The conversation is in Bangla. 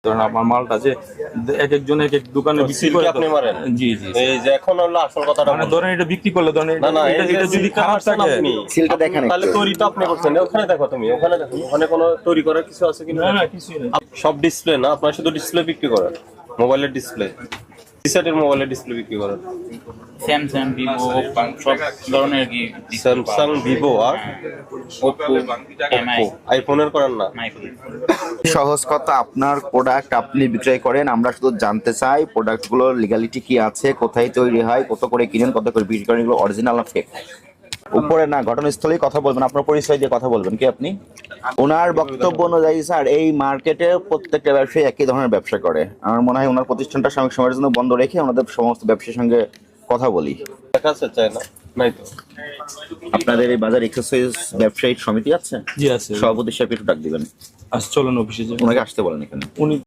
ধরেন আমার মালটা যে এক একজন এক এক দোকানে বিক্রি করে আপনি মারেন। জি জি এই যে এখন হলো আসল কথাটা মানে বলেন। ধরেন এটা বিক্রি করলে ধরেন না না এটা এই যে এটা যদি সিলটা খারাপ মারছেন থাকে আপনি সিলটা দেখেন তাহলে একটু। তৈরি তো আপনি করছেন ওখানে দেখো তুমি ওখানে দেখো ওখানে কোনো তৈরি করার কিছু আছে কিনা না না কিছুই না সব ডিসপ্লে না আপনার শুধু ডিসপ্লে বিক্রি করেন মোবাইলের ডিসপ্লে সেটের মোবাইলের ডিসপ্লে বিক্রি করেন স্যামসাং ভিভো সব ধরনের কি স্যামসাং ভিভো আর ওপো এমআই আইফোনের করেন না সহজ কথা, আপনার প্রোডাক্ট আপনি বিক্রয় করেন, আমরা শুধু জানতে চাই প্রোডাক্টগুলোর লিগ্যালিটি কি আছে, কোথায় তৈরি হয়, কত করে কিনেন, কত করে বিক্রি করেন, এগুলো অরিজিনাল না ফেক। উপরে না, ঘটনাস্থলেই কথা বলবেন, আপনার পরিচয় দিয়ে কথা বলবেন। কি আপনি? ওনার বক্তব্য অনুযায়ী স্যার এই মার্কেটে প্রত্যেকটা ব্যবসায়ী একই ধরনের ব্যবসা করে। আমার মনে হয় ওনার প্রতিষ্ঠানটা সাময়িক সময়ের জন্য বন্ধ রেখে ওনাদের সমস্ত ব্যবসায়ীর সঙ্গে কথা বলি। দেখা আছে চাই না নাই তো আপনাদের এই বাজার এক্সারসাইজ ব্যবসায়ী সমিতি আছে? জি আছে সভাপতি সাহেব একটু ডাক দিবেন, আচ্ছা চলুন অফিসে যাই ওনাকে আসতে বলেন এখানে। উনি